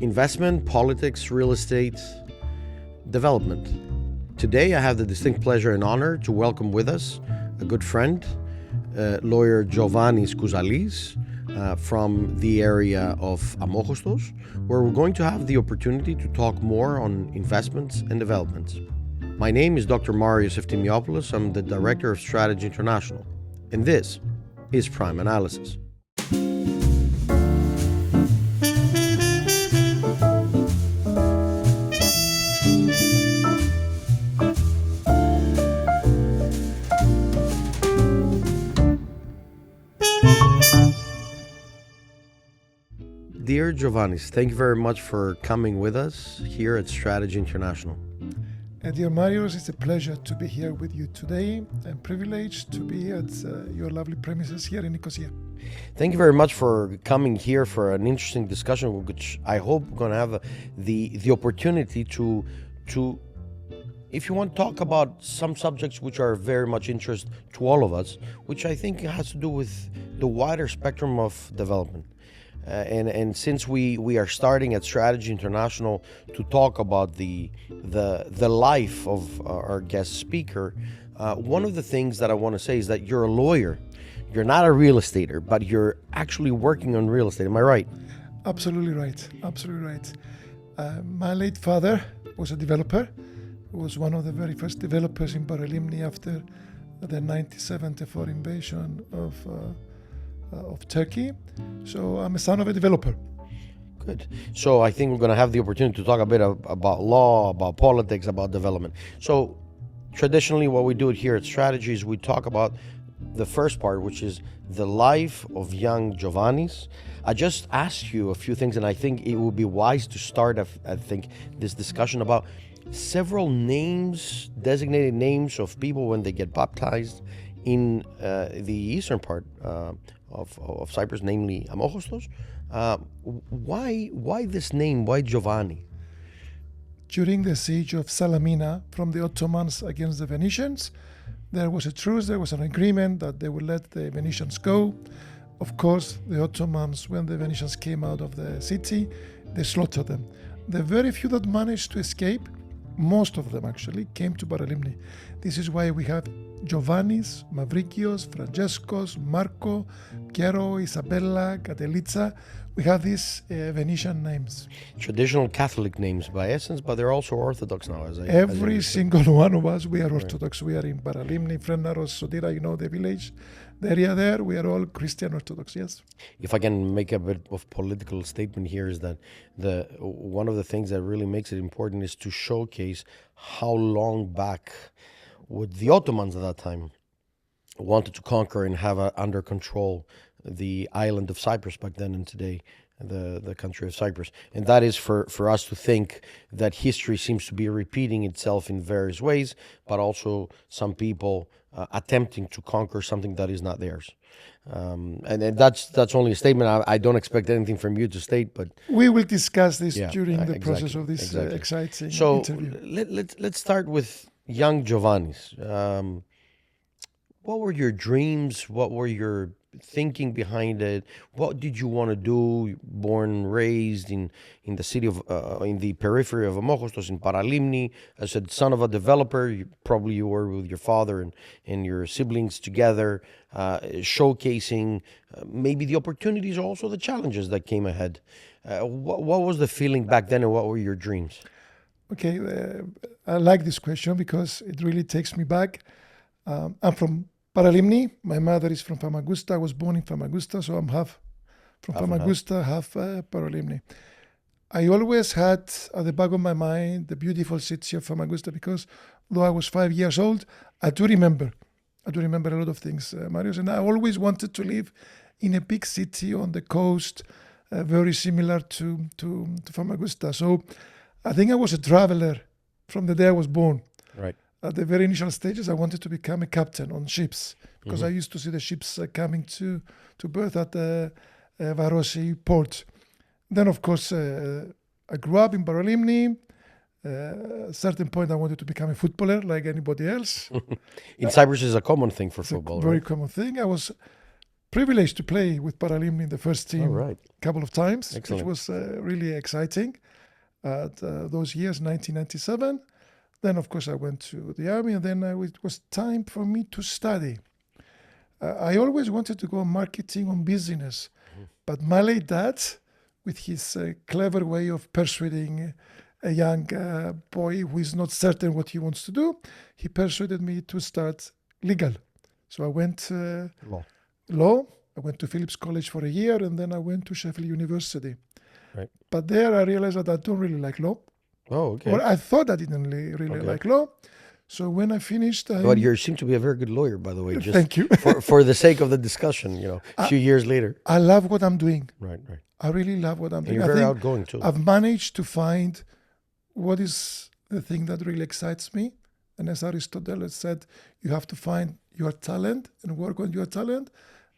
investment, politics, real estate, development. Today, I have the distinct pleasure and honor to welcome with us a good friend, lawyer Giovanis Kouzalis, from the area of Amochostos, where we're going to have the opportunity to talk more on investments and developments. My name is Dr. Marios Eftimiopoulos. I'm the Director of Strategy International, and this is Prime Analysis. Dear Giovannis, thank you very much for coming with us here at Strategy International. Dear Marios, it's a pleasure to be here with you today and privileged to be at your lovely premises here in Nicosia. Thank you very much for coming here for an interesting discussion, which I hope we're going to have the opportunity to, if you want, talk about some subjects which are very much interest to all of us, which I think has to do with the wider spectrum of development. And since we are starting at Strategy International to talk about the life of our guest speaker, one of the things that I want to say is that you're a lawyer. You're not a real estater, but you're actually working on real estate. Am I right? Absolutely right. Absolutely right. My late father was a developer. He was one of the very first developers in Paralimni after the 1974 invasion of Turkey. So I'm a son of a developer. Good. So I think we're going to have the opportunity to talk a bit about law, about politics, about development. So traditionally what we do here at Strategy is we talk about the first part, which is the life of young Giovannis. I just asked you a few things, and I think it would be wise to start, I think, this discussion about several names, designated names of people when they get baptized in the eastern part of Cyprus, namely Amochostos. Why this name? Why Giovanni? During the siege of Salamina from the Ottomans against the Venetians, there was a truce, there was an agreement that they would let the Venetians go. Of course, the Ottomans, when the Venetians came out of the city, they slaughtered them. The very few that managed to escape, most of them actually, came to Paralimni. This is why we have Giovannis, Mavrikios, Francescos, Marco, Piero, Isabella, Cadelizza. We have these Venetian names. Traditional Catholic names by essence, but they're also Orthodox now. Every single one of us, we are Orthodox. Right. We are in Paralimni, Frenaros, Sotira, the village. The area there, we are all Christian Orthodox, yes. If I can make a bit of political statement here, is that one of the things that really makes it important is to showcase how long back what the Ottomans at that time wanted to conquer and have under control the island of Cyprus back then, and today the country of Cyprus. And that is for us to think that history seems to be repeating itself in various ways, but also some people attempting to conquer something that is not theirs. And that's only a statement. I don't expect anything from you to state, but we will discuss this during the process of this exciting interview. Let's start with young Giovannis. What were your dreams? What were your thinking behind it? What did you want to do? Born and raised in the city of in the periphery of Amochostos in Paralimni. I said, son of a developer. You were with your father and your siblings together, showcasing maybe the opportunities, also the challenges that came ahead. What was the feeling back then, and what were your dreams? Okay, I like this question because it really takes me back. I'm from Paralimni. My mother is from Famagusta. I was born in Famagusta, so I'm half from Famagusta, half Paralimni. I always had at the back of my mind the beautiful city of Famagusta because though I was 5 years old, I do remember a lot of things, Marios, and I always wanted to live in a big city on the coast, very similar to Famagusta. So I think I was a traveler from the day I was born. Right. At the very initial stages, I wanted to become a captain on ships because I used to see the ships coming to berth at the Varosi port. Then, of course, I grew up in Paralimni. At a certain point, I wanted to become a footballer like anybody else. In Cyprus is a common thing for football, very right? common thing. I was privileged to play with Paralimni in the first team All right. a couple of times, Excellent. which was really exciting. Those years, 1997. Then, of course, I went to the army, and then it was time for me to study. I always wanted to go marketing on business, but my late dad, with his clever way of persuading a young boy who is not certain what he wants to do, he persuaded me to start legal. So I went law. I went to Phillips College for a year, and then I went to Sheffield University. Right. But there I realized that I don't really like law. Oh, okay. Or I thought I didn't really like law. So when I finished... But you seem to be a very good lawyer, by the way. Just Thank you. for the sake of the discussion, a few years later. I love what I'm doing. Right. I really love what I'm And doing. you're very outgoing, too. I've managed to find what is the thing that really excites me. And as Aristotle said, you have to find your talent and work on your talent.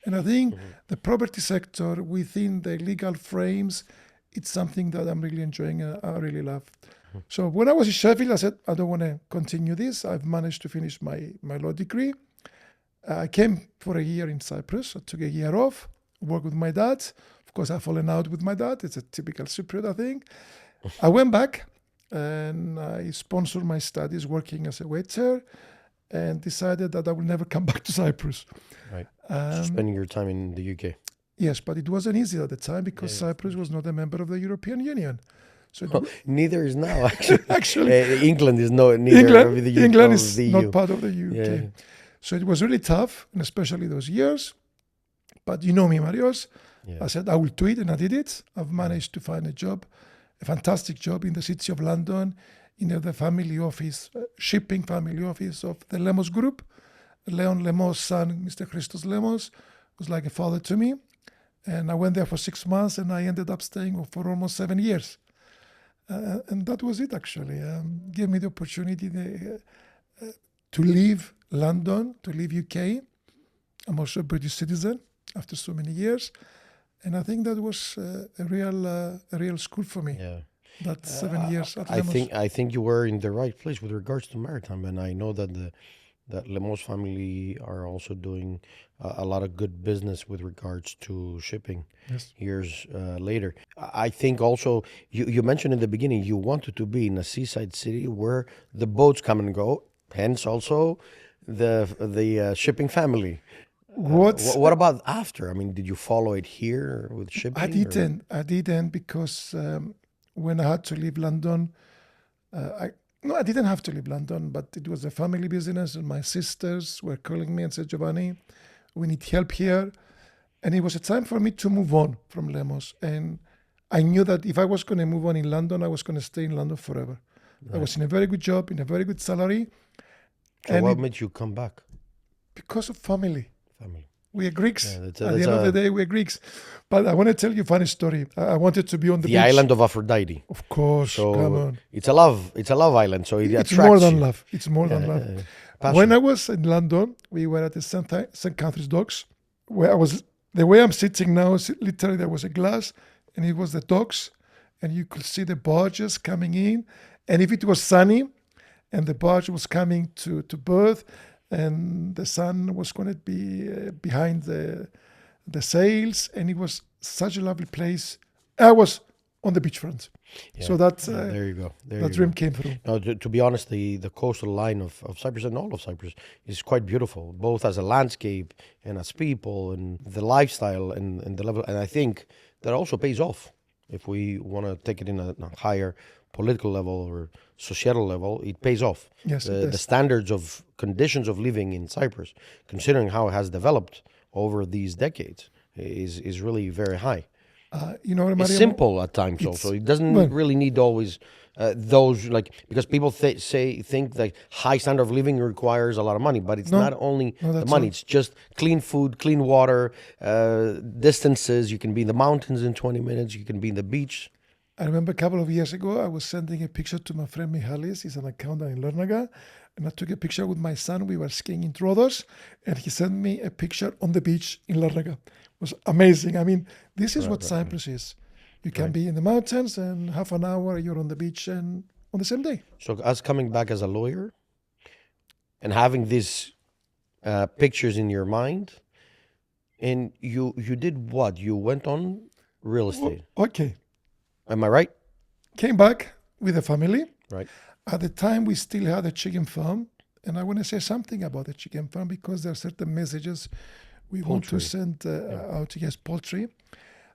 And I think the property sector within the legal frames, it's something that I'm really enjoying and I really love. So when I was in Sheffield, I said, I don't want to continue this. I've managed to finish my law degree. I came for a year in Cyprus. I took a year off, worked with my dad. Of course, I've fallen out with my dad. It's a typical Cypriot, I think. I went back and I sponsored my studies working as a waiter and decided that I will never come back to Cyprus. Right. So spending your time in the UK. Yes, but it wasn't easy at the time because Cyprus was not a member of the European Union. So neither is now, actually. Actually, England is neither of the England of is the not EU. part of the UK. Yeah. So it was really tough, and especially those years. But you know me, Marios. Yeah. I said I will do it, and I did it. I've managed to find a job, a fantastic job in the city of London, in the family office, shipping family office of the Lemos Group. Leon Lemos' son, Mr. Christos Lemos, was like a father to me. And I went there for 6 months, and I ended up staying for almost 7 years. And that was it, actually. Gave me the opportunity to leave London, to leave UK. I'm also a British citizen after so many years. And I think that was a real school for me. Yeah. That 7 years at I Lemos. think you were in the right place with regards to maritime, and I know that that Lemos family are also doing a lot of good business with regards to shipping. Yes. Years later. I think also you mentioned in the beginning you wanted to be in a seaside city where the boats come and go. Hence also the shipping family. What about after? I mean, did you follow it here with shipping? I didn't because when I had to leave London, I didn't have to leave London, but it was a family business, and my sisters were calling me and said, Giovanni, we need help here. And it was a time for me to move on from Lemos. And I knew that if I was going to move on in London, I was going to stay in London forever. Right. I was in a very good job, in a very good salary. So what made you come back? Because of family. We are Greeks. Yeah, At the end of the day, we are Greeks. But I want to tell you a funny story. I wanted to be on the beach. The island of Aphrodite. Of course, so come on. It's a love island, so it attracts more than you. love. It's more than love. Passion. When I was in London, we were at the St. Catherine's Docks, where I was. The way I'm sitting now, literally there was a glass, and it was the docks, and you could see the barges coming in. And if it was sunny, and the barge was coming to berth, and the sun was going to be behind the sails, and it was such a lovely place. I was on the beachfront. Yeah. So that there you go. That dream came through. No, to be honest, the coastal line of Cyprus and all of Cyprus is quite beautiful, both as a landscape and as people and the lifestyle and the level. And I think that also pays off if we want to take it in a higher political level or societal level. It pays off. Yes, the standards of conditions of living in Cyprus, considering how it has developed over these decades, is really very high. It's simple at times also. It doesn't really need always those, because people think that high standard of living requires a lot of money, but it's not only the money. It's just clean food, clean water, distances. You can be in the mountains in 20 minutes. You can be in the beach. I remember a couple of years ago, I was sending a picture to my friend Michalis. He's an accountant in Larnaca. And I took a picture with my son. We were skiing in Troodos, and he sent me a picture on the beach in Larnaca. It was amazing. I mean, this is what Cyprus is. You can be in the mountains, and half an hour you're on the beach, and on the same day. So, us coming back as a lawyer and having these pictures in your mind, And you did what? You went on real estate. Okay. Am I right? Came back with the family. Right. At the time, we still had a chicken farm. And I want to say something about the chicken farm because there are certain messages we want to Poultry. send out. Yes, poultry.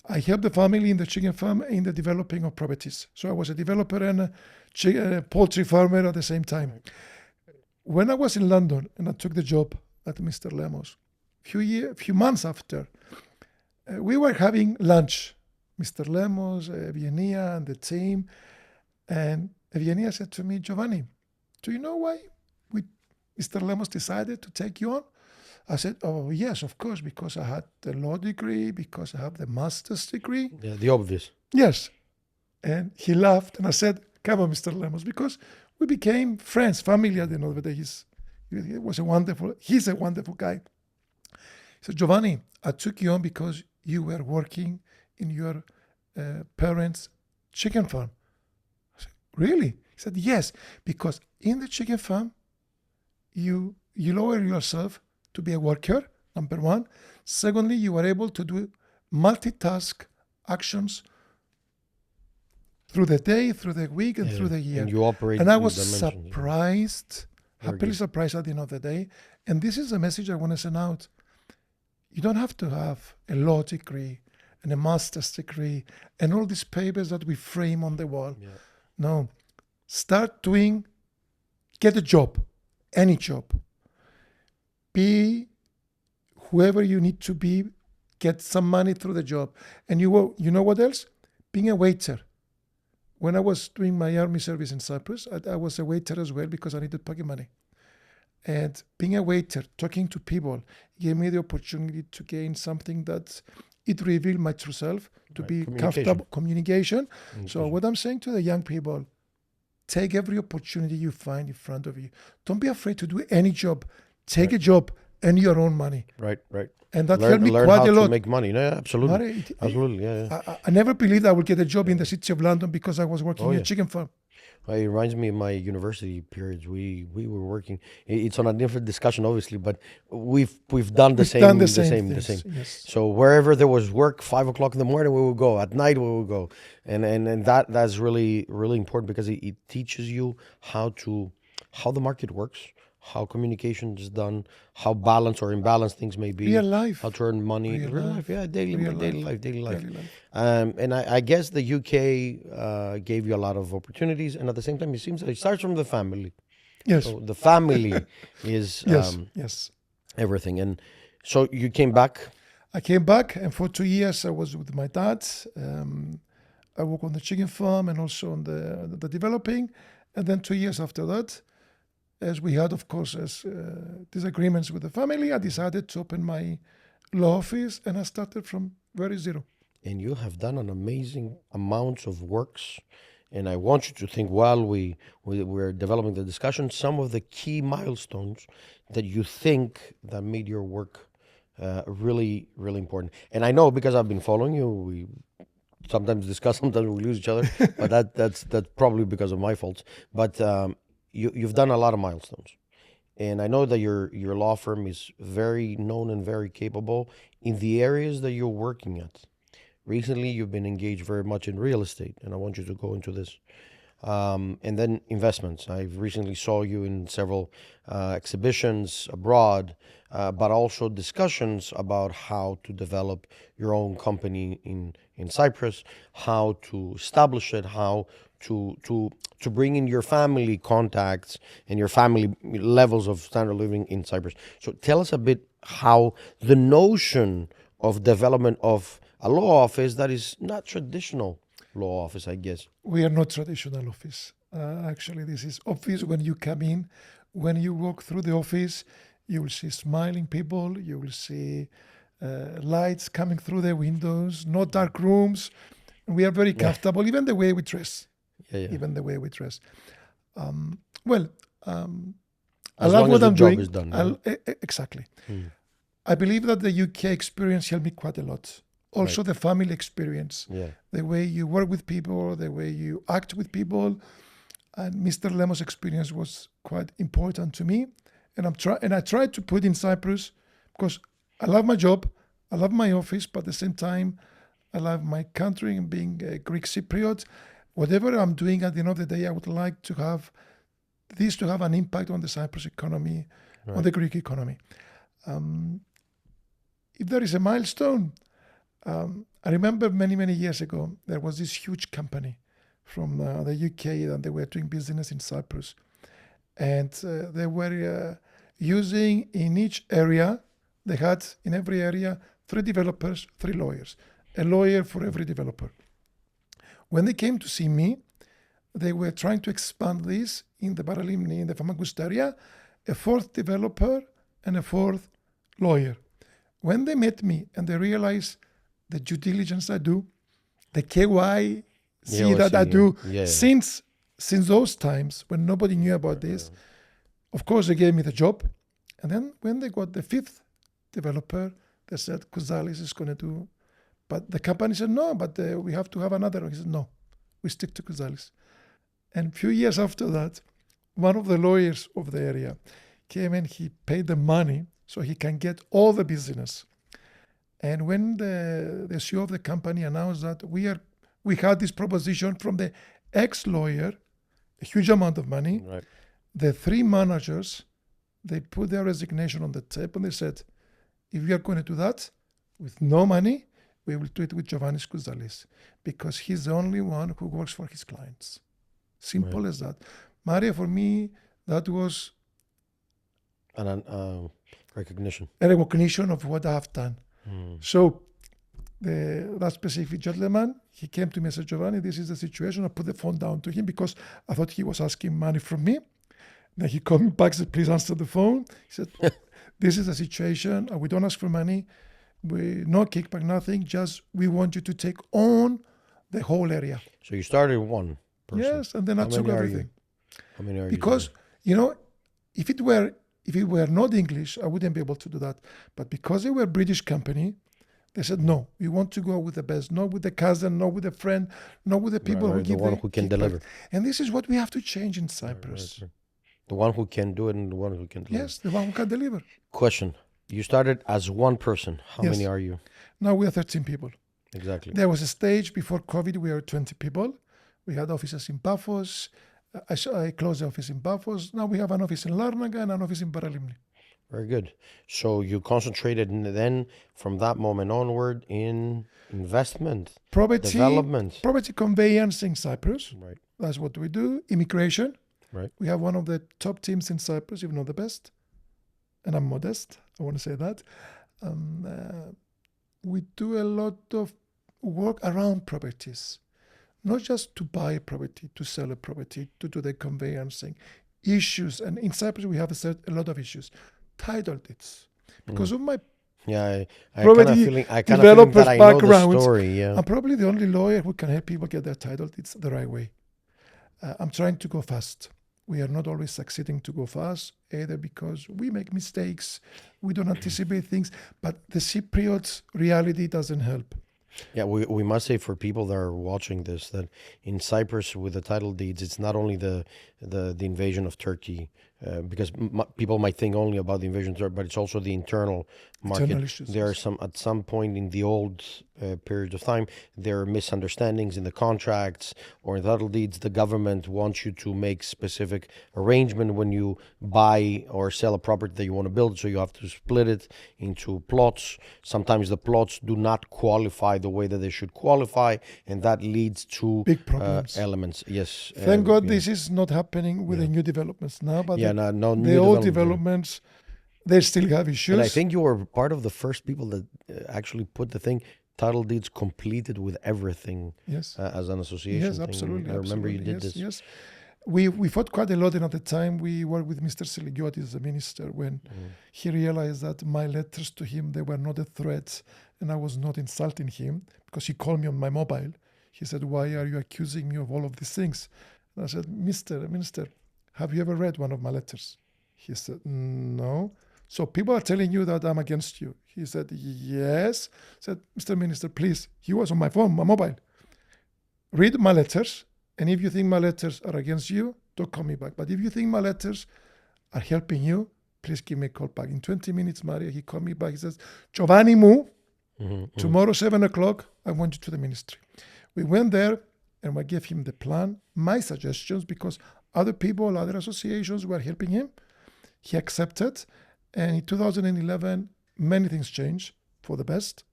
I helped the family in the chicken farm in the developing of properties. So I was a developer and a poultry farmer at the same time. When I was in London and I took the job at Mr. Lemos, few months after, we were having lunch. Mr. Lemos, Evgenia, and the team. And Evgenia said to me, Giovanni, do you know why Mr. Lemos decided to take you on? I said, oh, yes, of course, because I had the law degree, because I have the master's degree. Yeah, the obvious. Yes. And he laughed, and I said, come on, Mr. Lemos, because we became friends, family at the end of the day. He's a wonderful guy. He said, Giovanni, I took you on because you were working in your parents' chicken farm. I said, really? He said, yes, because in the chicken farm, you lower yourself to be a worker, number one. Secondly, you were able to do multitask actions through the day, through the week, and through the year. And you operate. And I was dimensions. surprised, Very happily good. surprised at the end of the day. And this is a message I want to send out. You don't have to have a law degree and a master's degree and all these papers that we frame on the wall. Yeah. No. Get a job, any job. Be whoever you need to be, get some money through the job. And you know what else? Being a waiter. When I was doing my army service in Cyprus, I was a waiter as well because I needed pocket money. And being a waiter, talking to people, gave me the opportunity to gain something that it revealed my true self, to be comfortable, communication. So what I'm saying to the young people, take every opportunity you find in front of you. Don't be afraid to do any job. Take a job and your own money. Right. And that helped me quite a how lot. to make money. No, absolutely. Absolutely. Yeah. I never believed I would get a job in the city of London because I was working in a chicken farm. It reminds me of my university periods. We were working. It's on a different discussion, obviously, but we've done the same. The same. Yes. So wherever there was work, 5 o'clock in the morning, we would go. At night, we would go, and that's really important because it teaches you how the market works, how communication is done, how balanced or imbalanced things may be, Real life. how to earn money, Real life. yeah, daily life. Daily life. And I guess the UK gave you a lot of opportunities, and at the same time, it seems that it starts from the family. Yes. So the family is Yes. everything. And so you came back. I came back, and for 2 years I was with my dad. I worked on the chicken farm and also on the developing. And then 2 years after that, as we had, of course, disagreements with the family, I decided to open my law office, and I started from very zero. And you have done an amazing amount of works. And I want you to think while we're developing the discussion, some of the key milestones that you think that made your work really, really important. And I know because I've been following you, we sometimes discuss, sometimes we lose each other, but that's probably because of my faults. But you've done a lot of milestones. And I know that your law firm is very known and very capable in the areas that you're working at. Recently, you've been engaged very much in real estate, and I want you to go into this. And then investments. I recently saw you in several exhibitions abroad, but also discussions about how to develop your own company in Cyprus, how to establish it, how to bring in your family contacts and your family levels of standard of living in Cyprus. So tell us a bit how the notion of development of a law office that is not traditional law office, I guess. We are not traditional office. Actually, this is office when you come in. When you walk through the office, you will see smiling people. You will see lights coming through the windows, no dark rooms. We are very comfortable, even the way we dress. Yeah. Even the way we dress. I As love long what as the I'm job doing. is done. Exactly. I believe that the UK experience helped me quite a lot. Also, the family experience, the way you work with people, the way you act with people, and Mr. Lemos' experience was quite important to me. And I tried to put in Cyprus because I love my job. I love my office, but at the same time, I love my country and being a Greek Cypriot. Whatever I'm doing at the end of the day, I would like to have this to have an impact on the Cyprus economy, on the Greek economy. If there is a milestone, I remember many years ago, there was this huge company from the UK and they were doing business in Cyprus. And they were using in each area, they had in every area 3 developers, 3 lawyers, a lawyer for every developer. When they came to see me, they were trying to expand this in the Paralimni, in the Famagusta area, a 4th developer and a 4th lawyer. When they met me and they realized the due diligence I do, the KYC that I do, since those times when nobody knew about this, of course they gave me the job. And then when they got the 5th developer, they said, Kouzalis is going to do. But the company said, no, but we have to have another one. He said, no, we stick to Kouzalis. And a few years after that, one of the lawyers of the area came and he paid the money so he can get all the business. And when the CEO of the company announced that we had this proposition from the ex-lawyer, a huge amount of money, the 3 managers, they put their resignation on the table and they said, if we are going to do that with no money, we will do it with Giovanis Kouzalis because he's the only one who works for his clients. Simple as that. Maria, for me, that was recognition. A recognition of what I have done. So that specific gentleman, he came to me and said, Giovanni, this is the situation. I put the phone down to him because I thought he was asking money from me. Then he called me back and said, please answer the phone. He said, this is the situation. We don't ask for money. No kickback, nothing. Just we want you to take on the whole area. So you started with 1 person. Yes, and then I took everything. How many are you? Because, if it were not English, I wouldn't be able to do that. But because they were a British company, they said, no, we want to go with the best, not with the cousin, not with a friend, not with the people who give the one who can deliver. And this is what we have to change in Cyprus. The one who can do it and the one who can deliver. Yes, the one who can deliver. Question. You started as 1 person. How many are you? Now we are 13 people. Exactly. There was a stage before COVID, we were 20 people. We had offices in Paphos. I closed the office in Paphos. Now we have an office in Larnaca and an office in Paralimni. Very good. So you concentrated then from that moment onward in investment, development. Property conveyance in Cyprus. Right. That's what we do. Immigration. Right. We have one of the top teams in Cyprus, if not the best. And I'm modest. I want to say that. We do a lot of work around properties. Not just to buy a property, to sell a property, to do the conveyancing. Issues. And in Cyprus, we have a lot of issues. Title deeds. Because of my I property kind developer's of background, the story, I'm probably the only lawyer who can help people get their title deeds the right way. I'm trying to go fast. We are not always succeeding to go fast, either because we make mistakes, we don't anticipate things, but the Cypriot reality doesn't help. Yeah, we must say for people that are watching this that in Cyprus with the title deeds, it's not only the invasion of Turkey, because people might think only about the invasion of Turkey, but it's also the internal market. There are at some point in the old period of time, there are misunderstandings in the contracts or in title deeds. The government wants you to make specific arrangement when you buy or sell a property that you want to build, so you have to split it into plots. Sometimes the plots do not qualify the way that they should qualify, and that leads to big problems. Elements. Yes. Thank God this is not happening with the new developments now, but the old developments, they still have issues. And I think you were part of the first people that actually put the thing, title deeds completed with everything. Yes. As an association. Yes, absolutely. I remember you did yes, this. Yes. We fought quite a lot, and at the time we worked with Mr. Siligiotis, the minister, when he realized that my letters to him, they were not a threat, and I was not insulting him, because he called me on my mobile. He said, why are you accusing me of all of these things? And I said, Mr. Minister, have you ever read one of my letters? He said, no. So people are telling you that I'm against you. He said, yes. I said, Mr. Minister, please. He was on my phone, my mobile. Read my letters. And if you think my letters are against you, don't call me back. But if you think my letters are helping you, please give me a call back. In 20 minutes, Maria, he called me back. He says, Giovanni Mu, Tomorrow, 7 o'clock, I want you to the ministry. We went there and I gave him the plan, my suggestions, because other people, other associations were helping him. He accepted. And in 2011, many things changed for the best.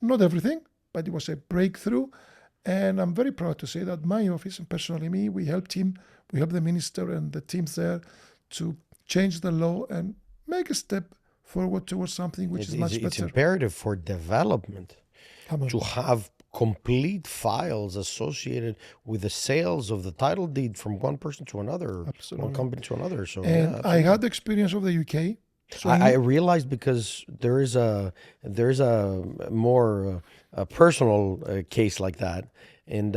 Not everything, but it was a breakthrough. And I'm very proud to say that my office and personally me, we helped him, we helped the minister and the teams there to change the law and make a step forward towards something which is much It's better. imperative for development Come on. to have complete files associated with the sales of the title deed from one person to another, Absolutely. one company to another. So And I had the experience of the UK. So I realized, because there is a more personal case like that, and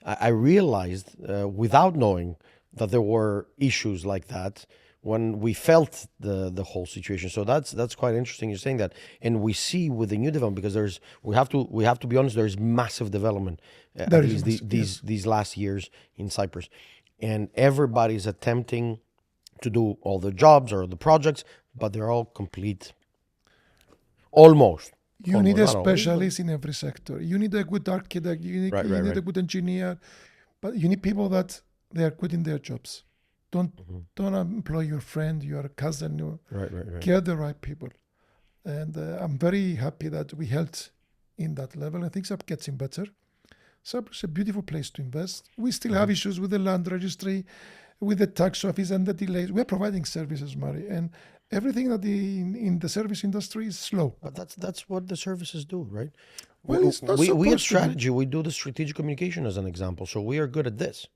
I realized without knowing that there were issues like that when we felt the whole situation. So that's quite interesting. You're saying that, and we see with the new development, because we have to be honest. There's massive development There is massive, these last years in Cyprus, and everybody's attempting to do all the jobs or the projects, but they're all complete. Almost. you need a Almost, not always, but- specialist in every sector. You need a good architect. You need, Right, you right, need a right. good engineer. But you need people that they are good in their jobs. Don't employ your friend, your cousin. Right. Get the right people. And I'm very happy that we helped in that level. And things are getting better. Cyprus is a beautiful place to invest. We still have issues with the land registry, with the tax office and the delays. We're providing services, Mari, and everything that in the service industry is slow. But that's what the services do, right? Well, it's not we at supposed to be. strategy, we do the strategic communication as an example. So we are good at this.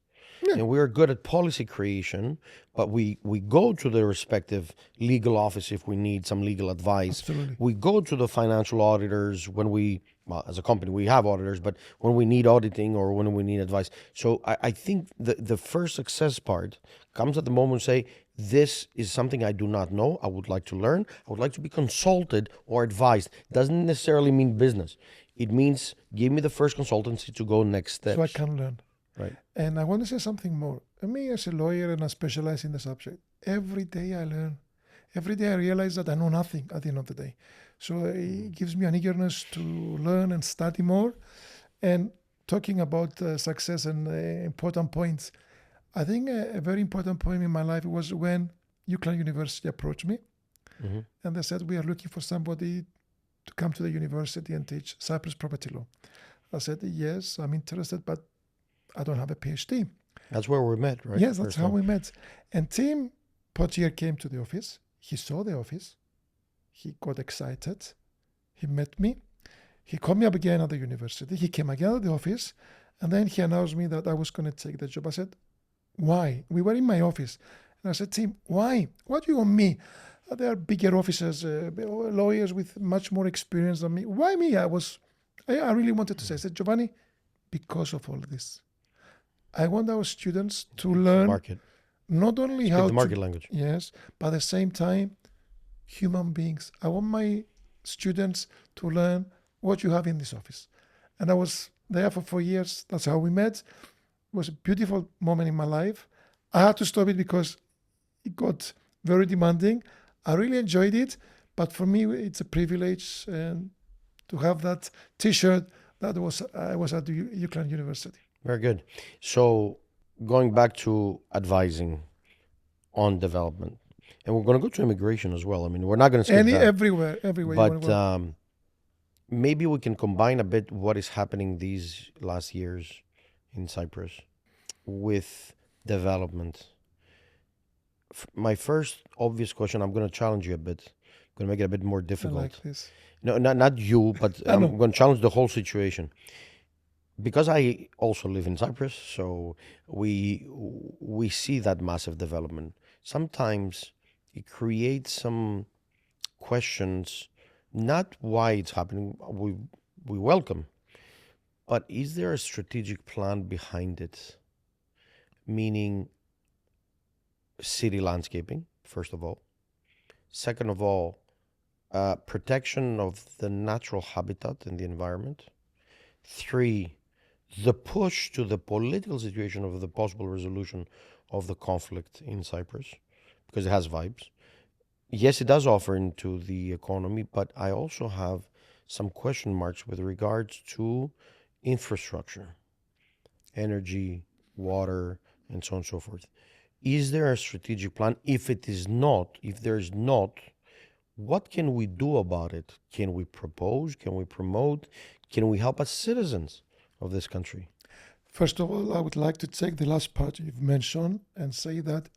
Yeah. And we are good at policy creation, but we go to the respective legal office if we need some legal advice. Absolutely. We go to the financial auditors when as a company, we have auditors, but when we need auditing or when we need advice. So I think the first success part comes at the moment, say, this is something I do not know. I would like to learn. I would like to be consulted or advised. Doesn't necessarily mean business. It means give me the first consultancy to go next steps. So I can learn. Right. And I want to say something more. Me as a lawyer and I specialize in the subject, every day I learn. Every day I realize that I know nothing at the end of the day. So it gives me an eagerness to learn and study more. And talking about success and important points, I think a very important point in my life was when UCLan University approached me and they said, we are looking for somebody to come to the university and teach Cyprus property law. I said, yes, I'm interested, but I don't have a PhD. That's where we met, right? Yes, that's First how time. we met. And Tim Potier came to the office. He saw the office. He got excited. He met me. He called me up again at the university. He came again at the office. And then he announced me that I was going to take the job. I said, why? We were in my office. And I said, Tim, why? What do you want me? There are bigger officers, lawyers with much more experience than me. Why me? I really wanted to say. I said, Giovanni, because of all this. I want our students to learn Market. not only Speak how the market to, language. yes, but at the same time, human beings. I want my students to learn what you have in this office. And I was there for 4 years. That's how we met. It was a beautiful moment in my life. I had to stop it because it got very demanding. I really enjoyed it, but for me, it's a privilege and to have that T-shirt that I was at the UCLan University. Very good. So going back to advising on development, and we're going to go to immigration as well. I mean, we're not going to skip that. Everywhere you want But to go. maybe we can combine a bit what is happening these last years in Cyprus with development. My first obvious question, I'm going to challenge you a bit. I'm going to make it a bit more I difficult. like this. No, not you, but I know. I'm going to challenge the whole situation. Because I also live in Cyprus, so we see that massive development. Sometimes it creates some questions, not why it's happening. We welcome, but is there a strategic plan behind it? Meaning city landscaping, first of all. Second of all, protection of the natural habitat and the environment. 3, the push to the political situation of the possible resolution of the conflict in Cyprus, because it has vibes. Yes, it does offer into the economy, but I also have some question marks with regards to infrastructure, energy, water, and so on and so forth. Is there a strategic plan? If there's not, what can we do about it? Can we propose? Can we promote? Can we help as citizens of this country? First of all, I would like to take the last part you've mentioned and say that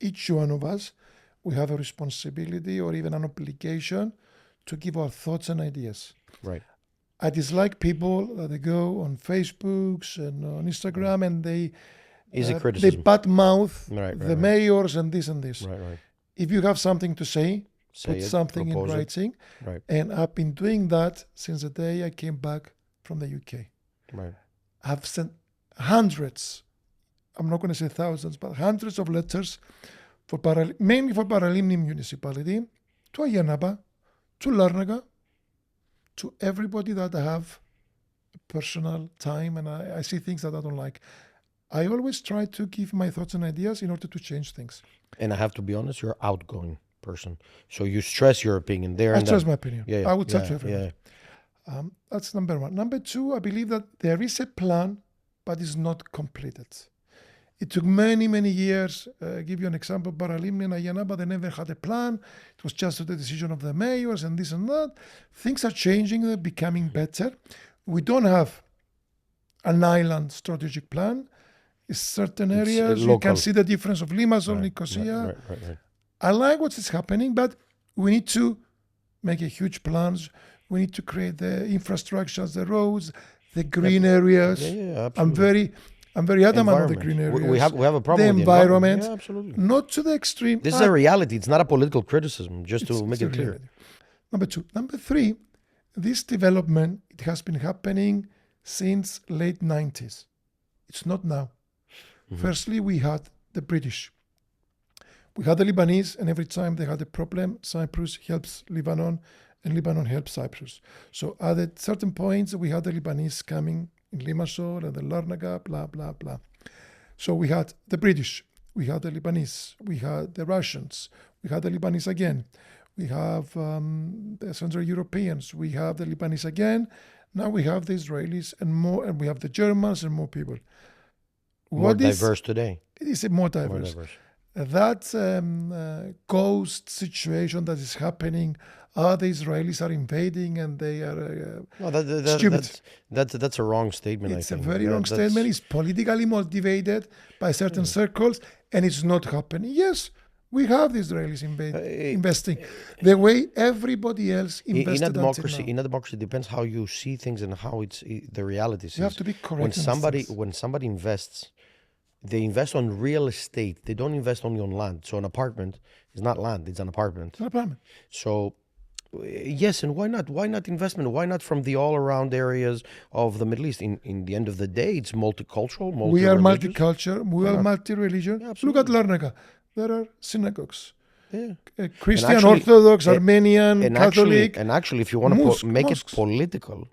each one of us, we have a responsibility or even an obligation to give our thoughts and ideas. Right. I dislike people that they go on Facebooks and on Instagram and they Easy criticism. badmouth Right, the mayors and this and this. Right. If you have something to say, put something in propose it. writing. Right. And I've been doing that since the day I came back from the UK. Right. I've sent hundreds, I'm not going to say thousands, but hundreds of letters mainly for Paralimni municipality, to Ayanaba, to Larnaca, to everybody that I have personal time and I see things that I don't like. I always try to give my thoughts and ideas in order to change things. And I have to be honest, you're an outgoing person. So you stress your opinion there. I stress my opinion. Yeah, I would touch everyone. Yeah. That's number one. Number two, I believe that there is a plan, but it's not completed. It took many, many years. Give you an example, Paralimni and Ayanaba, they never had a plan. It was just the decision of the mayors and this and that. Things are changing, they're becoming better. We don't have an island strategic plan. In certain areas, you can see the difference of Limassol, Nicosia. Right. I like what is happening, but we need to make a huge plans. We need to create the infrastructures, the roads, the green areas. Yeah, absolutely. I'm very adamant on the green areas. We have a problem with the environment. Yeah, absolutely. Not to the extreme. This is a reality. It's not a political criticism, just to make it clear. Reality. Number two. Number three, this development, it has been happening since late 90s. It's not now. Mm-hmm. Firstly, we had the British. We had the Lebanese, and every time they had a problem, Cyprus helps Lebanon, and Lebanon helps Cyprus. So at certain points, we had the Lebanese coming in Limassol and the Larnaca, blah, blah, blah. So we had the British, we had the Lebanese, we had the Russians, we had the Lebanese again. We have the Central Europeans, we have the Lebanese again. Now we have the Israelis and more, and we have the Germans and more people. More diverse today. It is more diverse. That ghost situation that is happening, the Israelis are invading and they are stupid. That's a wrong statement, it's I think. A very wrong statement. It's politically motivated by certain circles and it's not happening. Yes, we have the Israelis investing the way everybody else invested in a democracy. Until now. In a democracy, it depends how you see things and how the reality is. You have to be correct. When somebody invests, they invest on real estate. They don't invest only on land. So an apartment is not land; it's an apartment. It's an apartment. So yes, and why not? Why not investment? Why not from the all-around areas of the Middle East? In the end of the day, it's multicultural, We are multicultural. We are multi-religion. Yeah, look at Larnaca. There are synagogues. Yeah. Christian, Orthodox, Armenian, Catholic. Actually, if you want to make it political,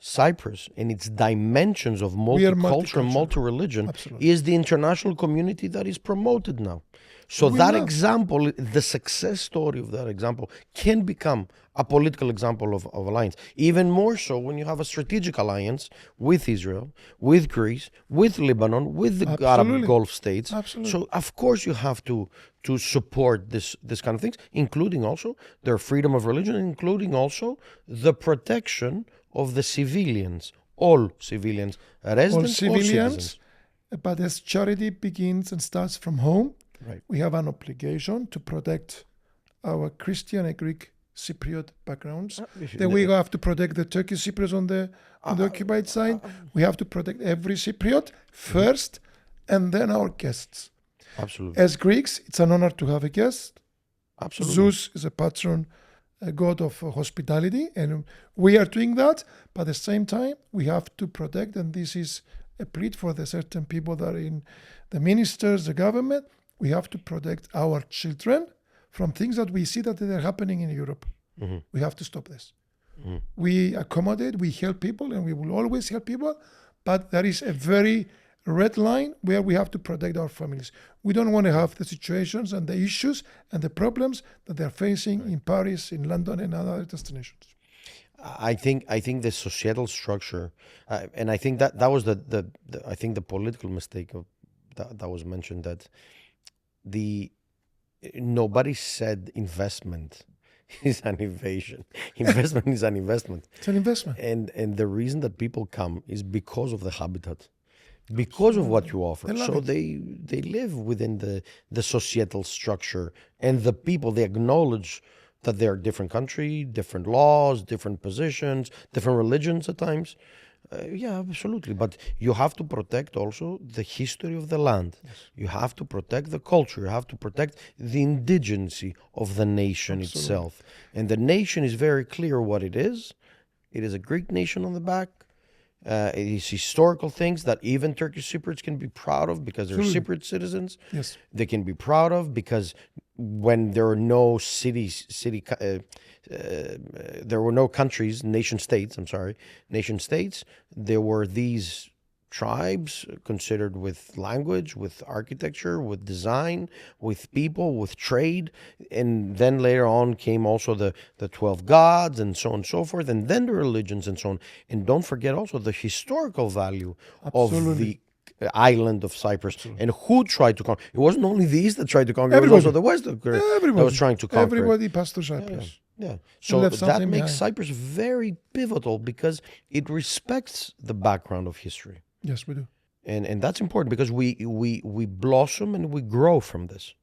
Cyprus and its dimensions of multicultural and multi-religion is the international community that is promoted now. So example, the success story of that example can become a political example of alliance. Even more so when you have a strategic alliance with Israel, with Greece, with Lebanon, with the Arab Gulf states. Absolutely. So of course you have to support this kind of things, including also their freedom of religion, including also the protection of the civilians, all civilians, residents, all civilians. But as charity begins and starts from home, right, we have an obligation to protect our Christian and Greek Cypriot backgrounds. Then we have to protect the Turkish Cypriots on the occupied side. We have to protect every Cypriot first, and then our guests. Absolutely. As Greeks, it's an honor to have a guest. Absolutely. Zeus is a patron, a god of hospitality, and we are doing that. But at the same time, we have to protect, and this is a plea for the certain people that are in the ministers, the government. We have to protect our children from things that we see that they're happening in Europe. Mm-hmm. We have to stop this. Mm-hmm. We accommodate, we help people, and we will always help people. But there is a very red line where we have to protect our families. We don't want to have the situations and the issues and the problems that they're facing in Paris, in London, and other destinations. I think the societal structure, and I think that was the I think the political mistake of that was mentioned, that the nobody said investment is an invasion. Investment is an investment, It's an investment. and the reason that people come is because of the habitat, because of what you offer. They love So it. they live within the societal structure, and the people, they acknowledge that there are different country, different laws, different positions, different religions at times. Yeah, absolutely. But you have to protect also the history of the land. You have to protect the culture. You have to protect the indigency of the nation Absolutely. itself. And the nation is very clear what it is. It is a Greek nation on the back. It is historical things that even Turkish Cypriots can be proud of because they're Absolutely. Cypriot citizens. Yes. They can be proud of because when there are no there were no countries, nation states. I'm sorry, nation states. There were these tribes considered with language, with architecture, with design, with people, with trade, and then later on came also the 12 gods and so on and so forth, and then the religions and so on. And don't forget also the historical value of Absolutely. the island of Cyprus, and who tried to conquer. It wasn't only the East that tried to conquer; it was also Everybody. the West that was Everybody. trying to conquer it. Everybody passed through Yeah, Cyprus yeah. and So left that something makes behind. Cyprus very pivotal because it respects the background of history. Yes, we do. And that's important because we blossom and we grow from this.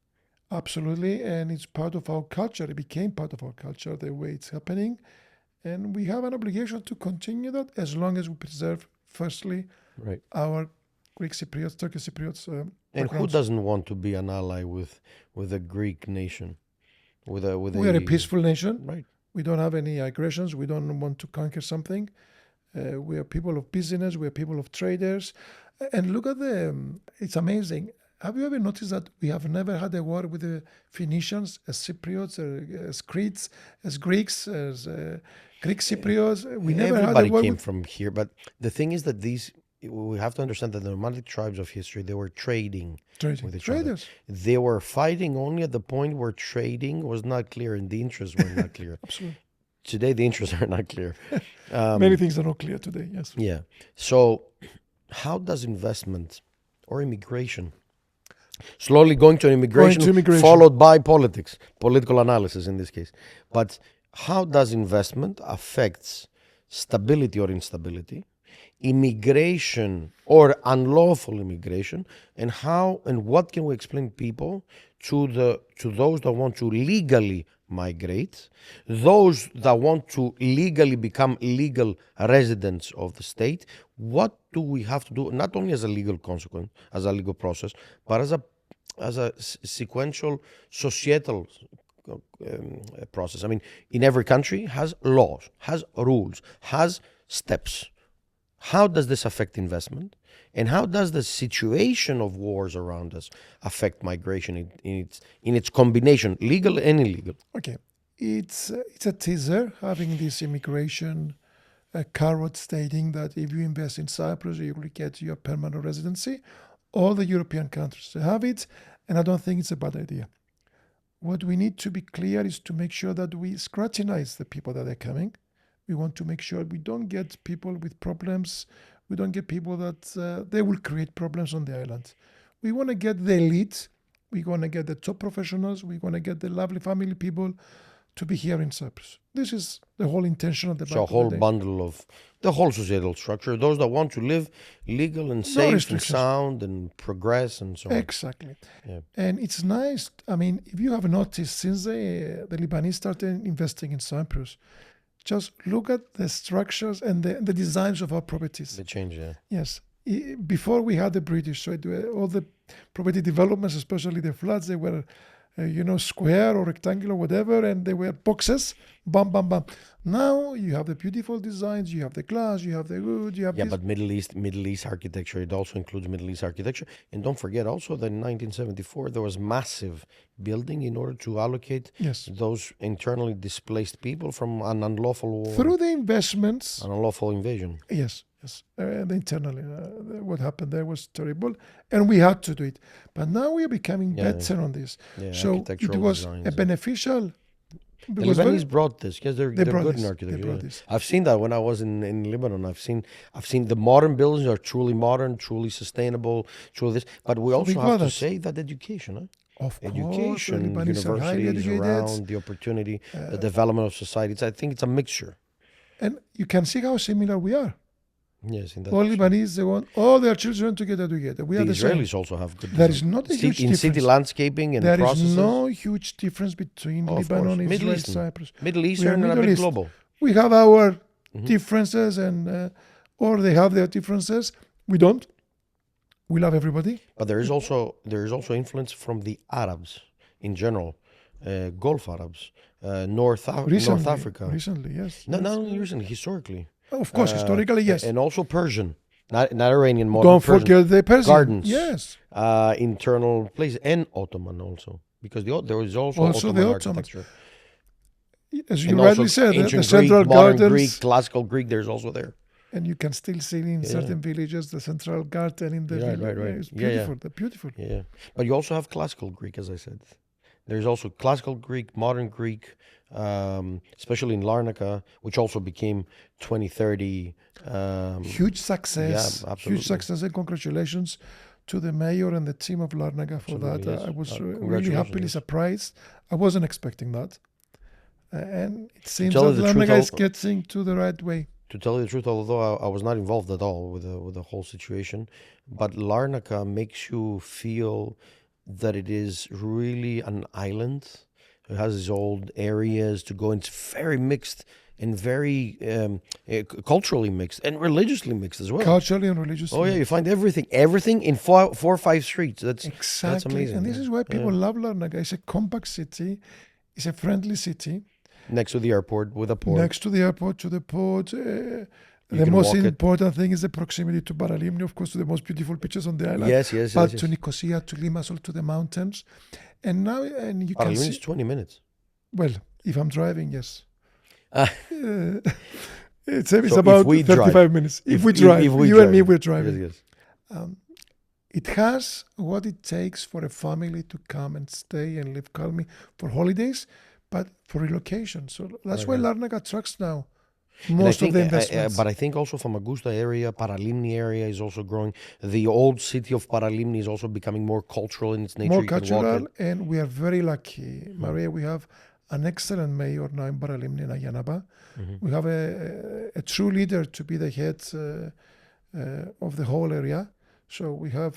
Absolutely. And it's part of our culture. It became part of our culture, the way it's happening. And we have an obligation to continue that as long as we preserve, firstly, Right. our Greek Cypriots, Turkish Cypriots And who backgrounds. doesn't want to be an ally with a Greek nation? With We are a peaceful nation. right. We don't have any aggressions. We don't want to conquer something. We are people of business. We are people of traders. And look at it's amazing. Have you ever noticed that we have never had a war with the Phoenicians, as Cypriots, as Cretes, as Greeks, as Greek Cypriots? We never had a Everybody war came with from here, but the thing is that we have to understand that the nomadic tribes of history, they were trading with each other. traders. They were fighting only at the point where trading was not clear and the interests were not clear. Absolutely. Today, the interests are not clear. Many things are not clear today. Yes. Yeah. So, how does investment or immigration, slowly going to immigration, followed by politics, political analysis in this case, but how does investment affects stability or instability, immigration or unlawful immigration, and how and what can we explain people to those that want to legally migrate, those that want to legally become legal residents of the state? What do we have to do, not only as a legal consequence, as a legal process, but as a sequential societal process? I mean, in every country has laws, has rules, has steps. How does this affect investment? And how does the situation of wars around us affect migration in its combination, legal and illegal? Okay. It's a teaser having this immigration carrot stating that if you invest in Cyprus, you will get your permanent residency. All the European countries have it, and I don't think it's a bad idea. What we need to be clear is to make sure that we scrutinize the people that are coming. We want to make sure we don't get people with problems. We don't get people that they will create problems on the island. We want to get the elite. We want to get the top professionals. We want to get the lovely family people to be here in Cyprus. This is the whole intention of the So a whole bundle of the whole societal structure, those that want to live legal and safe and sound and progress and so on. Exactly. Yeah. And it's nice. I mean, if you have noticed, since the Lebanese started investing in Cyprus, just look at the structures and the designs of our properties. They change, yeah. Yes. Before we had the British, so all the property developments, especially the flats, they were square or rectangular, whatever, and they were boxes, bam, bam, bam. Now you have the beautiful designs, you have the glass, you have the wood, you have but Middle East architecture, it also includes Middle East architecture. And don't forget also that in 1974, there was massive building in order to allocate those internally displaced people from an unlawful war. Through the investments. An unlawful invasion. Yes. Internally, what happened there was terrible, and we had to do it. But now we are becoming better on this. Yeah, so it was a beneficial The It was very, Lebanese brought this because they're brought good in this. architecture. They brought Yeah. this. I've seen that when I was in Lebanon. I've seen the modern buildings are truly modern, truly sustainable, truly this. But we So we also got have to that. say that education, huh? Of course, the Education, Lebanese are highly universities educated. around, the opportunity, the development of society. I think it's a mixture. And you can see how similar we are. Yes, in that All respect. Lebanese, they want all their children to get educated. We The are the same. Israelis also have good There is not a huge in city difference. landscaping and There is processes. no huge difference between Oh, of course. Lebanon, Middle Israel, Eastern. Cyprus. Middle We are Eastern and a Middle bit East. global. We have our Mhm. differences, and or they have their differences. We don't. We love everybody. But there is also influence from the Arabs in general, Gulf Arabs, North Africa. Recently, yes. Not yes. only recently, historically. Of course, historically, yes. And also Persian, not Iranian modern. Don't Persian. forget the Persian. Gardens. Yes. Internal places and Ottoman also, because there is also Also the Ottoman Ottomans. architecture. As you And rightly also said, the ancient central Greek, modern gardens. Greek, classical Greek. There's also there. And you can still see in certain villages the central garden in the village. Right. It's Yeah, beautiful. They're beautiful. Yeah, but you also have classical Greek, as I said. There's also classical Greek, modern Greek, especially in Larnaca, which also became 2030. Huge success. Yeah, absolutely. Huge success, and congratulations to the mayor and the team of Larnaca for that. Absolutely, yes. I was really Congratulations, happily yes. surprised. I wasn't expecting that. And it seems tell that you the truth, Larnaca is I'll- getting to the right way. To tell you the truth, although I was not involved at all with the whole situation, but Larnaca makes you feel that it is really an island. It has its old areas to go. It's very mixed and very culturally mixed and religiously mixed as well. Culturally and religiously. Oh yeah, you find everything in four or five streets. That's Exactly. amazing. And this yeah. is why people Yeah. love Larnaca. It's a compact city. It's a friendly city. Next to the airport with a port. Next to the airport, to the port. The can most walk it. important thing is the proximity to Paralimni, of course, to the most beautiful beaches on the island. Yes. But to Nicosia, to Limassol, to the mountains. And now, and you can Paralimni is see, 20 minutes. well, if I'm driving, yes. Ah. It's So about if we 35 drive- minutes. If we drive, you and me, we're driving. Yes. It has what it takes for a family to come and stay and live calmly for holidays, but for relocation. So that's why Larnaca attracts now And I most think, of the investments. but I think also Famagusta area, Paralimni area is also growing. The old city of Paralimni is also becoming more cultural in its nature. More You can walk cultural, it. and we are very lucky, Maria. We have an excellent mayor now in Paralimni and Ayanaba. We have a true leader to be the head of the whole area. So we have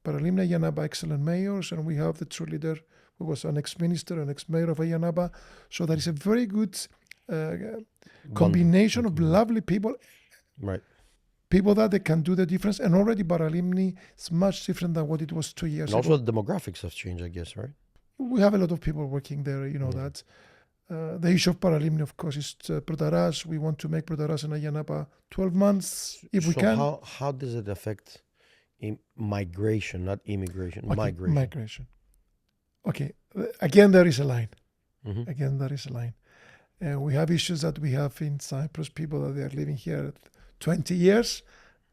Paralimni, Ayanaba, excellent mayors, and we have the true leader who was an ex-minister, an ex-mayor of Ayanaba. So there is a very good combination of lovely people, Right. people that they can do the difference. And already Paralimni is much different than what it was 2 years And ago. also the demographics have changed, I guess, right? We have a lot of people working there, you know that. The issue of Paralimni, of course, is Protaras. We want to make Protaras and Ayanapa 12 months if we So can. how does it affect migration, not immigration? Okay, Migration. migration. Okay, again, there is a line. Mhm. Again, there is a line. We have issues that we have in Cyprus, people that they are living here 20 years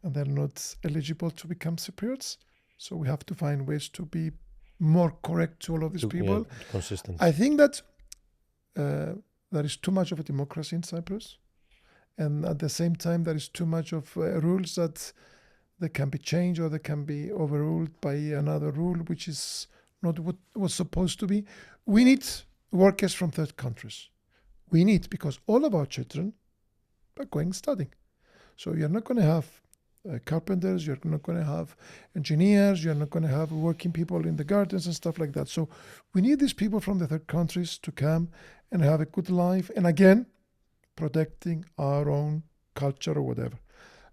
and they're not eligible to become Cypriots. So we have to find ways to be more correct to all of these people. Consistent. I think that there is too much of a democracy in Cyprus. And at the same time, there is too much of rules that they can be changed or they can be overruled by another rule, which is not what was supposed to be. We need workers from third countries. We need, because all of our children are going studying. So you're not going to have carpenters, you're not going to have engineers, you're not going to have working people in the gardens and stuff like that. So we need these people from the third countries to come and have a good life. And again, protecting our own culture or whatever.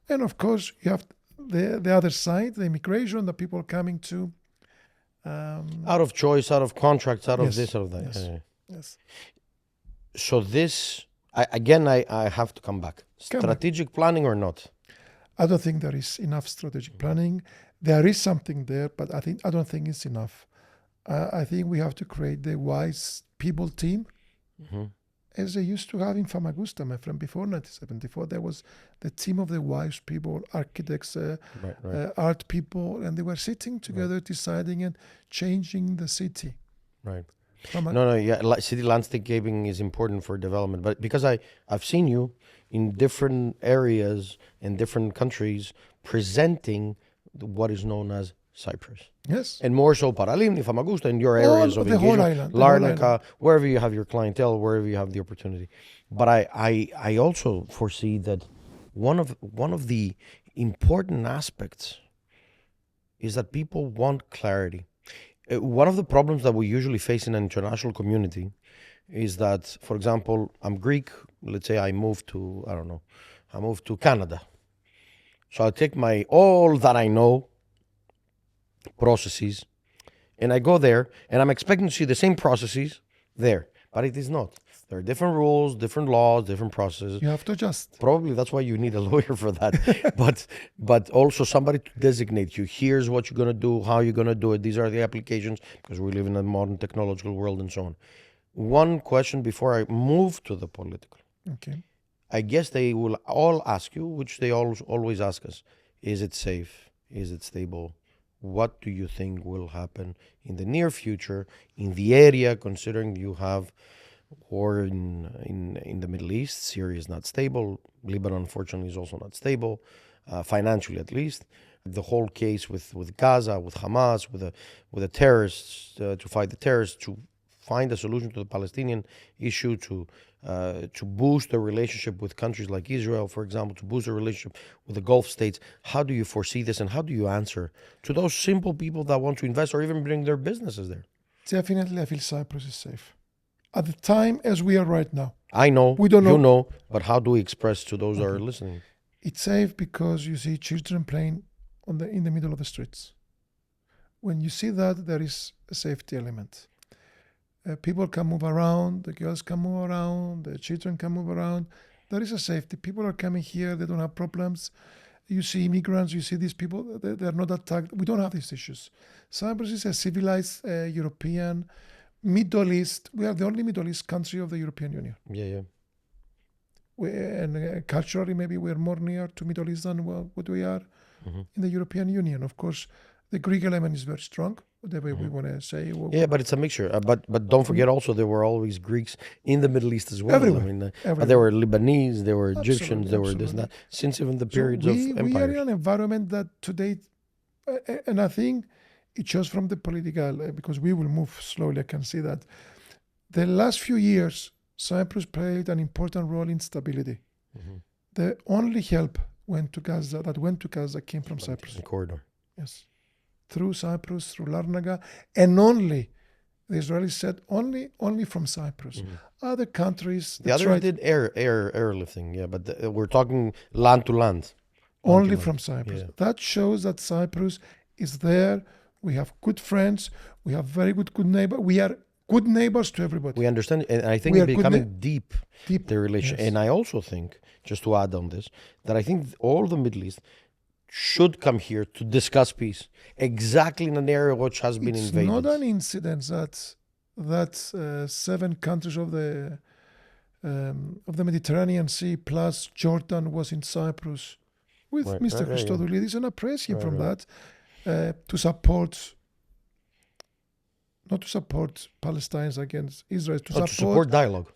And of course, you have the other side, the immigration, the people coming to. Out of choice, out of contracts, out of Yes, this, out of that. yes. Yeah. Yes. So this, I have to come back. Come back. Strategic planning or not? I don't think there is enough strategic planning. There is something there, but I don't think it's enough. I think we have to create the wise people team, as they used to have in Famagusta, my friend. Before 1974, there was the team of the wise people, architects, Right. art people, and they were sitting together, deciding and changing the city. Right. No, yeah, city landscaping is important for development, but because I've seen you in different areas in different countries presenting what is known as Cyprus. Yes. And more so Paralimni, Famagusta, in your All areas of the whole engagement, island. The whole island. Larnaca, wherever you have your clientele, wherever you have the opportunity. But I also foresee that one of the important aspects is that people want clarity. One of the problems that we usually face in an international community is that, for example, I'm Greek. Let's say I moved to, I don't know, I moved to Canada. So I take my all that I know processes and I go there and I'm expecting to see the same processes there, but it is not. There are different rules, different laws, different processes. You have to adjust. Probably that's why you need a lawyer for that. but also somebody to designate you. Here's what you're gonna do, how you're gonna do it. These are the applications because we live in a modern technological world and so on. One question before I move to the political. Okay. I guess they will all ask you, which they always ask us: is it safe? Is it stable? What do you think will happen in the near future in the area, considering you have war in the Middle East? Syria is not stable. Lebanon, unfortunately, is also not stable, financially at least. The whole case with Gaza, with Hamas, with the terrorists, to fight the terrorists, to find a solution to the Palestinian issue, to boost the relationship with countries like Israel, for example, to boost the relationship with the Gulf states. How do you foresee this, and how do you answer to those simple people that want to invest or even bring their businesses there? Definitely, I feel Cyprus is safe. At the time as we are right now. I know, we don't know. You know, but how do we express to those that are listening? It's safe because you see children playing in the middle of the streets. When you see that, there is a safety element. People can move around, the girls can move around, the children can move around. There is a safety. People are coming here, they don't have problems. You see immigrants, you see these people, they're not attacked. We don't have these issues. Cyprus is a civilized European, Middle East. We are the only Middle East country of the European Union. Yeah. And culturally, maybe we're more near to Middle East than what we are in the European Union. Of course, the Greek element is very strong. Whatever we want to say. Yeah, but it's a mixture. But don't forget also there were always Greeks in the Middle East as well. Everywhere. I mean, there were Lebanese, there were Egyptians, there were this and that. Since even the periods of empires. We are in an environment that today, and I think it shows from the political, because we will move slowly, I can see that. The last few years, Cyprus played an important role in stability. The only help went to Gaza came from Cyprus. The corridor. Yes. Through Cyprus, through Larnaca, and only, the Israelis said, only from Cyprus. Other countries... The others did airlifting, yeah, but we're talking land to land. Only from Cyprus. Yeah. That shows that Cyprus is there. We have good friends. We have very good neighbors. We are good neighbors to everybody. We understand, and I think it's becoming deep, the relation. Yes. And I also think, just to add on this, that I think all the Middle East should come here to discuss peace, exactly in an area which has been invaded. It's not an incident that 7 countries of the Mediterranean Sea plus Jordan was in Cyprus with Mr. Christodoulidis, and I praise him from that to support. Not to support Palestinians against Israel, to support dialogue.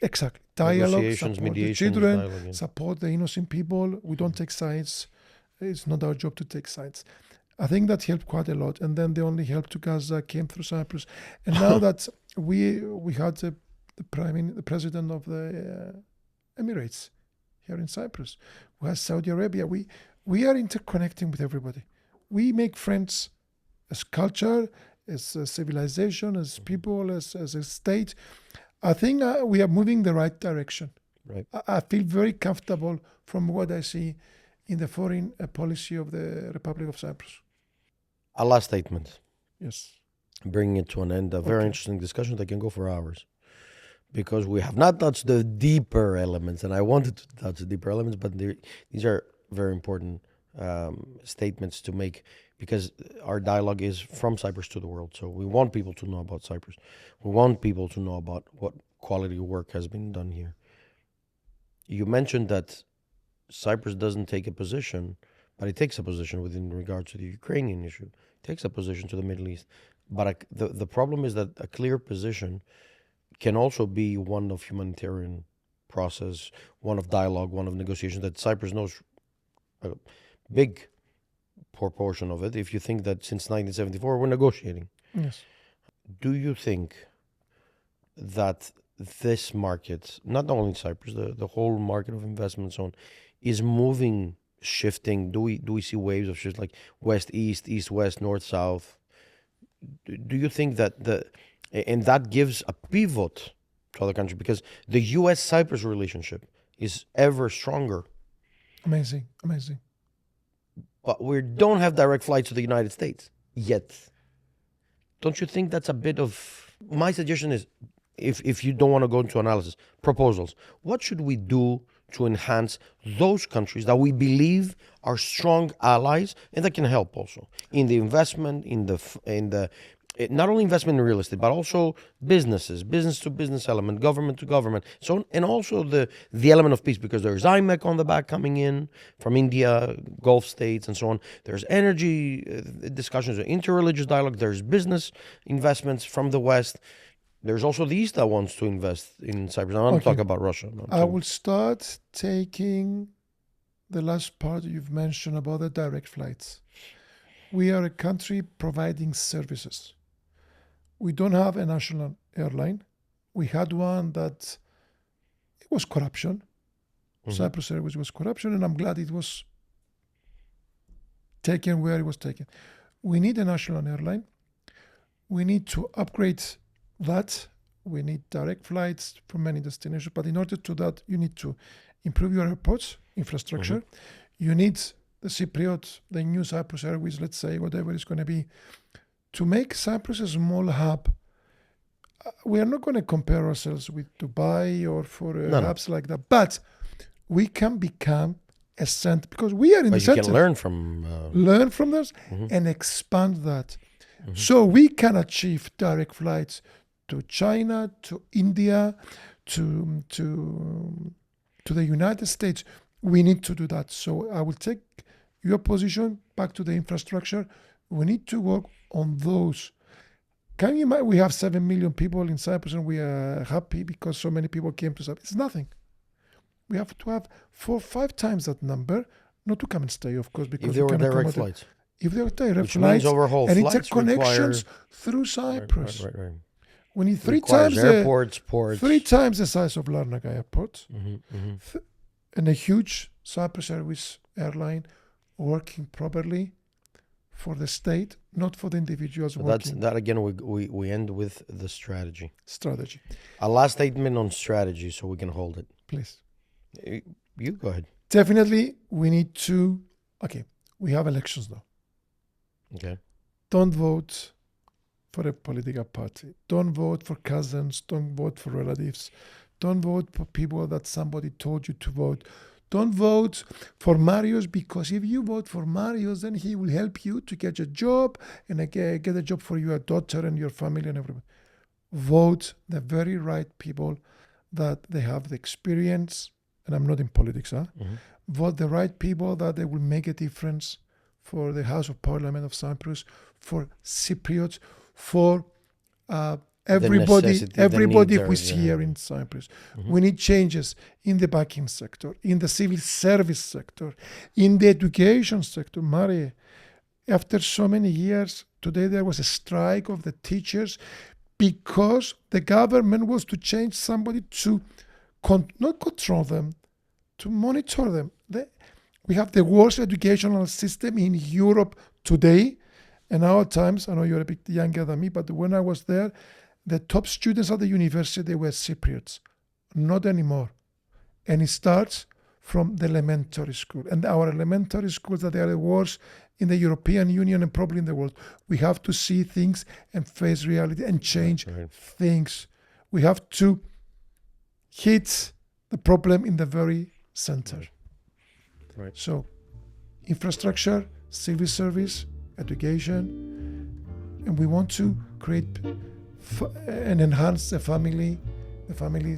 Exactly. Dialogue, support the children, dialogue, support the innocent people. We don't take sides. It's not our job to take sides. I think that helped quite a lot. And then the only help to Gaza came through Cyprus. And now that we had the president of the Emirates here in Cyprus, we have Saudi Arabia. We are interconnecting with everybody. We make friends as culture, as a civilization, as people, as a state. I think we are moving the right direction. Right. I feel very comfortable from what I see in the foreign policy of the Republic of Cyprus. A last statement. Yes. Bringing it to an end. A very interesting discussion that can go for hours. Because we have not touched the deeper elements, and I wanted to touch the deeper elements, but these are very important statements to make, because our dialogue is from Cyprus to the world. So we want people to know about Cyprus. We want people to know about what quality work has been done here. You mentioned that Cyprus doesn't take a position, but it takes a position within regards to the Ukrainian issue. takes a position to the Middle East. But the problem is that a clear position can also be one of humanitarian process, one of dialogue, one of negotiation, that Cyprus knows a big proportion of it. If you think that since 1974 we're negotiating, Yes. do you think that this market, not only Cyprus, the whole market of investment zone, is moving, shifting? Do we see waves of shift, like west east, east west, north south? Do you think that and that gives a pivot to other countries, because the U.S. Cyprus relationship is ever stronger, Amazing. but we don't have direct flights to the United States yet. Don't you think that's a bit of... My suggestion is, if you don't want to go into analysis, proposals. What should we do to enhance those countries that we believe are strong allies and that can help also in the investment, in the not only investment in real estate, but also businesses, business to business element, government to government, so, and also the element of peace, because there's IMEC on the back coming in from India, Gulf states, and so on. There's energy discussions, interreligious dialogue. There's business investments from the West. There's also the East that wants to invest in Cyprus. I want to talk about Russia. I will start taking the last part you've mentioned about the direct flights. We are a country providing services. We don't have a national airline. We had one that it was corruption. Cyprus Airways was corruption, and I'm glad it was taken where it was taken. We need a national airline. We need to upgrade that. We need direct flights from many destinations, but in order to that, you need to improve your airports infrastructure. You need the Cypriot, the new Cyprus Airways, let's say, whatever it's going to be, to make Cyprus a small hub. We are not going to compare ourselves with Dubai or for hubs like that, but we can become a center, because we are in the center. You can learn from this and expand that. So we can achieve direct flights to China, to India, to the United States. We need to do that. So I will take your position back to the infrastructure. We need to work on those. Can you imagine? We have 7 million people in Cyprus and we are happy because so many people came to Cyprus. It's nothing. We have to have 4 or 5 times that number, not to come and stay, of course, because if there were direct flights. If there were direct Which flights, means overhaul and flights interconnections through Cyprus. Right. We need 3 Requires times airports, ports. 3 times the size of Larnaca Airport, and a huge Cyprus Airways airline working properly for the state, not for the individuals working. That again, we end with the strategy. A last statement on strategy so we can hold it. Please. You go ahead. Definitely, we need to... Okay, we have elections now. Okay. Don't vote for a political party. Don't vote for cousins. Don't vote for relatives. Don't vote for people that somebody told you to vote. Don't vote for Marius, because if you vote for Marius, then he will help you to get a job and get a job for your daughter and your family and everyone. Vote the very right people that they have the experience, and I'm not in politics, Vote the right people that they will make a difference for the House of Parliament of Cyprus, for Cypriots, for everybody who is here in Cyprus. We need changes in the banking sector, in the civil service sector, in the education sector. Mari, after so many years, today there was a strike of the teachers because the government was to change somebody to not control them, to monitor them. We have the worst educational system in Europe today. In our times, I know you're a bit younger than me, but when I was there, the top students at the university were Cypriots. Not anymore. And it starts from the elementary school. And our elementary schools, that they are the worst in the European Union and probably in the world. We have to see things and face reality and change things. We have to hit the problem in the very center. Right. So, infrastructure, civil service, education, and we want to create and enhance the family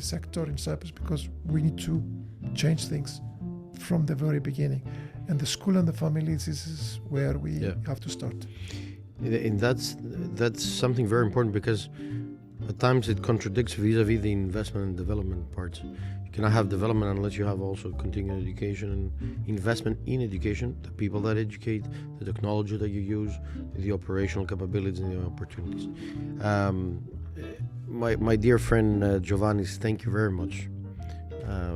sector in Cyprus, because we need to change things from the very beginning. And the school and the family, this is where we have to start. And that's something very important, because at times it contradicts vis-a-vis the investment and development parts. You cannot have development unless you have also continuing education and investment in education, the people that educate, the technology that you use, the operational capabilities and the opportunities. My dear friend Giovannis, thank you very much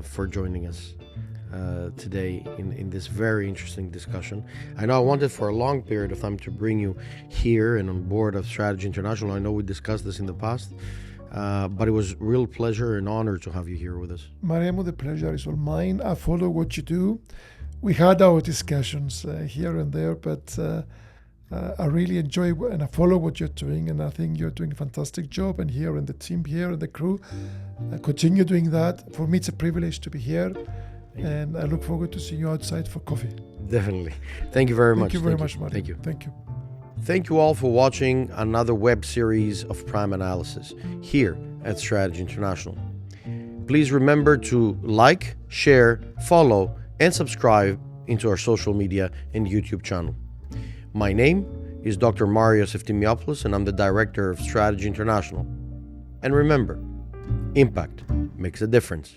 for joining us today in this very interesting discussion. I know I wanted for a long period of time to bring you here and on board of Strategy International. I know we discussed this in the past, but it was a real pleasure and honor to have you here with us. Mariamo, the pleasure is all mine. I follow what you do. We had our discussions here and there, but I really enjoy and I follow what you're doing, and I think you're doing a fantastic job. And here, and the team here, and the crew, continue doing that. For me, it's a privilege to be here, and I look forward to seeing you outside for coffee. Definitely. Thank you very much. Thank you very much, Mario. Thank you. Thank you. Thank you all for watching another web series of Prime Analysis here at Strategy International. Please remember to like, share, follow, and subscribe into our social media and YouTube channel. My name is Dr. Marios Eftimiopoulos, and I'm the Director of Strategy International. And remember, impact makes a difference.